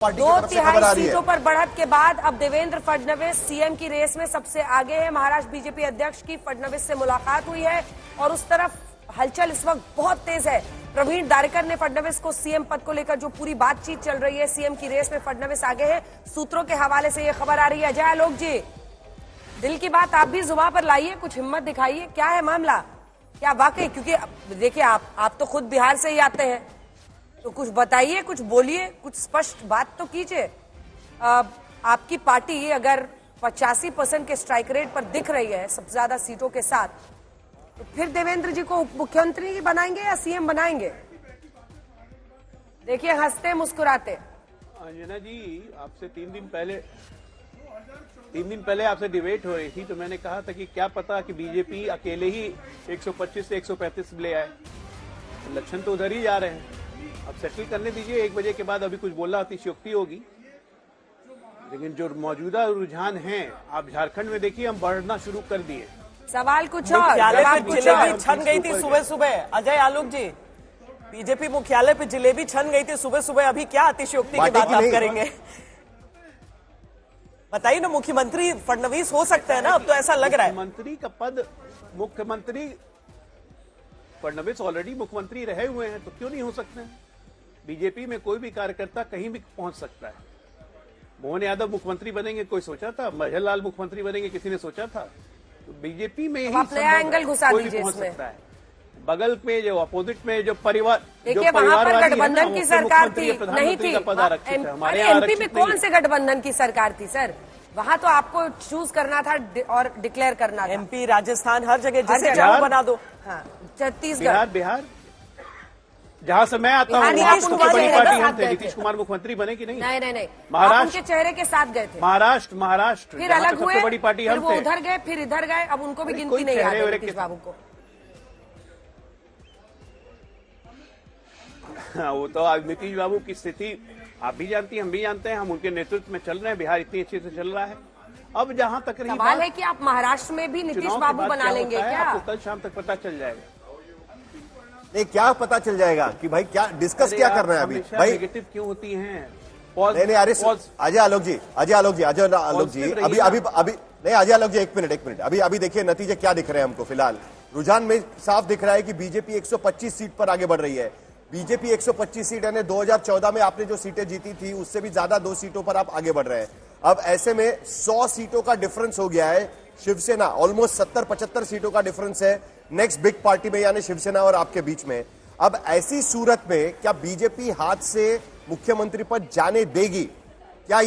Party की तरफ से खबर आ रही है। 2/3 सीटों पर बढ़त के बाद अब देवेंद्र फडणवीस सीएम की रेस में सबसे आगे है। महाराष्ट्र बीजेपी अध्यक्ष की फडणवीस से मुलाकात हुई है और उस तरफ हलचल इस वक्त बहुत तेज है। प्रवीण दारेकर ने फडणवीस को सीएम पद को लेकर जो पूरी बातचीत चल रही है, सीएम की रेस में फडणवीस आगे है। सूत्रों के हवाले से ये खबर आ रही है। अजय आलोक जी, दिल की बात आप भी जुबान पर लाइए, कुछ हिम्मत दिखाइए, क्या है मामला? क्या वाकई, क्योंकि देखिए आप तो खुद बिहार से ही आते हैं, तो कुछ बताइए, कुछ बोलिए, कुछ स्पष्ट बात तो कीजिए। आपकी पार्टी अगर 85% के स्ट्राइक रेट पर दिख रही है सबसे ज्यादा सीटों के साथ, तो फिर देवेंद्र जी को उप मुख्यमंत्री बनाएंगे या सीएम बनाएंगे? देखिए हंसते मुस्कुराते। अंजना जी, आपसे 3 दिन पहले आपसे डिबेट हो रही थी, तो मैंने कहा था कि क्या पता कि बीजेपी अकेले ही 125 से 135 ले आए। लक्षण तो उधर ही जा रहे हैं। अब सेटल करने दीजिए, 1 बजे के बाद अभी कुछ बोलना अतिशयोक्ति होगी। लेकिन जो मौजूदा रुझान हैं, आप झारखंड में देखिए, हम बढ़ना शुरू कर दिए। सवाल कुछ और, जलेबी छन गई थी सुबह सुबह। अजय आलोक जी, बीजेपी मुख्यालय पे जलेबी छन गई थी सुबह सुबह, अभी क्या अतिशयोक्ति की बात आप करेंगे? बताइए ना, मुख्यमंत्री फडणवीस हो सकते हैं ना, अब तो ऐसा लग रहा है। मुख्यमंत्री का पद, मुख्यमंत्री फडणवीस ऑलरेडी मुख्यमंत्री रहे हुए हैं, तो क्यों नहीं हो सकते हैं? बीजेपी में कोई भी कार्यकर्ता कहीं भी पहुंच सकता है। मोहन यादव मुख्यमंत्री बनेंगे, कोई सोचा था? मझललाल मुख्यमंत्री बनेंगे, किसी ने सोचा था? तो बीजेपी में ही नया एंगल घुसा दीजिए पहुंच सकता है। बगल में जो अपोजिट में जो परिवार, देखिए वहां पर गठबंधन की सरकार थी, नहीं थी? हमारे एमपी में कौन से गठबंधन की सरकार थी सर? वहां तो आपको चूज करना था और डिक्लेयर करना था। एमपी, राजस्थान, हर जगह जिसे चाहो बना दो। हाँ, छत्तीसगढ़, बिहार जहां से मैं आता हूँ, वहाँ सबसे बड़ी पार्टी हम थे। नीतीश कुमार मुख्यमंत्री बने कि नहीं? नहीं, महाराष्ट्र उनके चेहरे के साथ गए थे। महाराष्ट्र फिर अलग हुए, सबसे बड़ी पार्टी हम थे। वो उधर गए, फिर इधर गए, अब उनको भी गिनती नहीं आ रही नीतीश बाबू को। वो तो आज नीतीश बाबू की स्थिति आप भी जानती हैं, हम भी जानते हैं। हम उनके नेतृत्व में चल रहे हैं, बिहार इतनी अच्छे से चल रहा है। अब जहां तक रही सवाल है कि आप महाराष्ट्र में भी नीतीश बाबू बना लेंगे क्या? आपको कल शाम तक पता चल जाएगा। नहीं, क्या पता चल जाएगा कि भाई क्या डिस्कस क्या कर रहे हैं अभी? भाई नेगेटिव क्यों होती हैं? नहीं, अरे अजय आलोक जी, अभी नहीं, अजय आलोक जी, एक मिनट। अभी देखिए नतीजे क्या दिख रहे हैं हमको। फिलहाल रुझान में साफ दिख रहा है कि बीजेपी 125 सीट पर आगे बढ़ रही है। बीजेपी 125 सीट, यानी 2014 में आपने जो सीटें जीती थी उससे भी ज्यादा 2 सीटों पर आप आगे बढ़ रहे हैं। अब ऐसे में 100 सीटों का डिफरेंस हो गया है। शिवसेना ऑलमोस्ट 70-75 सीटों का डिफरेंस है नेक्स्ट बिग पार्टी में, यानी शिवसेना और आपके बीच में। अब ऐसी सूरत में क्या बीजेपी हाथ से मुख्यमंत्री पद जाने देगी? क्या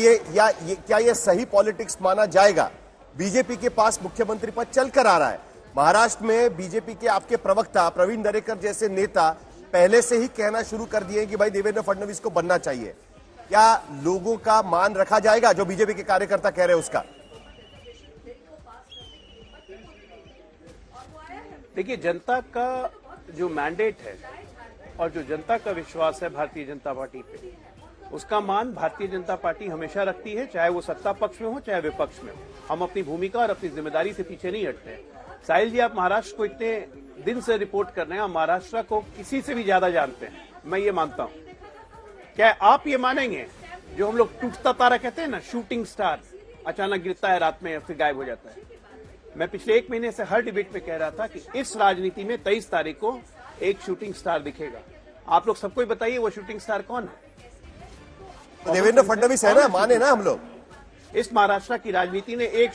ये सही पॉलिटिक्स माना जाएगा? बीजेपी के पास मुख्यमंत्री पद चलकर आ रहा है। महाराष्ट्र में बीजेपी के आपके प्रवक्ता प्रवीण दारेकर जैसे नेता पहले से ही कहना शुरू कर दिए कि भाई देवेंद्र फडणवीस को बनना चाहिए। क्या लोगों का मान रखा जाएगा जो बीजेपी के कार्यकर्ता कह रहे हैं उसका? देखिए, जनता का जो मैंडेट है और जो जनता का विश्वास है भारतीय जनता पार्टी पे, उसका मान भारतीय जनता पार्टी हमेशा रखती है, चाहे वो सत्ता पक्ष में हो चाहे विपक्ष में हो। हम अपनी भूमिका और अपनी जिम्मेदारी से पीछे नहीं हटते। साहिल जी, आप महाराष्ट्र को इतने दिन से रिपोर्ट कर रहे हैं, महाराष्ट्र को किसी से भी ज्यादा जानते हैं, मैं ये मानता हूं। क्या आप ये मानेंगे, जो हम लोग टूटता तारा कहते हैं ना, शूटिंग स्टार अचानक गिरता है रात में फिर गायब हो जाता है? मैं पिछले 1 महीने से हर डिबेट में कह रहा था कि इस राजनीति में 23 तारीख को एक शूटिंग स्टार दिखेगा। आप लोग सबको बताइए वो शूटिंग स्टार कौन है? देवेंद्र फडणवीस है ना, माने ना हम लोग। इस महाराष्ट्र की राजनीति ने एक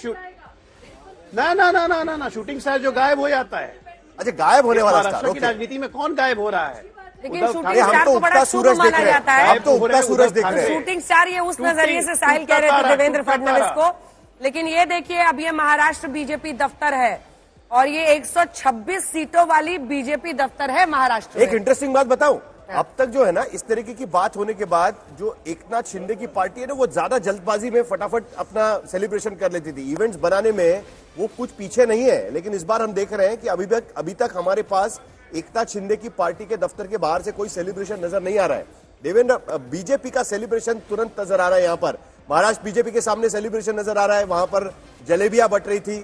ना शूटिंग स्टार जो गायब हो जाता है। अच्छा, गायब होने वाला महाराष्ट्र की राजनीति में कौन गायब हो रहा है? लेकिन शूटिंग स्टार को बड़ा शुभ माना जाता है। हम तो उगता सूरज देख रहे हैं। शूटिंग स्टार ये उस नजरिए से साहिल कह रहे थे देवेंद्र फडणवीस को। लेकिन ये देखिए, अब ये महाराष्ट्र बीजेपी दफ्तर है और ये 126 सीटों वाली बीजेपी दफ्तर है महाराष्ट्र में। एक इंटरेस्टिंग बात बताऊं, अब तक जो है ना, इस तरीके की बात होने के बाद जो एकनाथ शिंदे की पार्टी है ना, वो ज्यादा जल्दबाजी में फटाफट अपना सेलिब्रेशन कर लेती थी। इवेंट्स बनाने में वो कुछ पीछे नहीं है। लेकिन इस बार हम देख रहे हैं कि अभी तक हमारे पास एकनाथ शिंदे की पार्टी के दफ्तर के बाहर से कोई सेलिब्रेशन नजर नहीं आ रहा है। देवेंद्र बीजेपी का सेलिब्रेशन तुरंत नजर आ रहा है। यहाँ पर महाराष्ट्र बीजेपी के सामने सेलिब्रेशन नजर आ रहा है। वहां पर जलेबियां बट रही थी,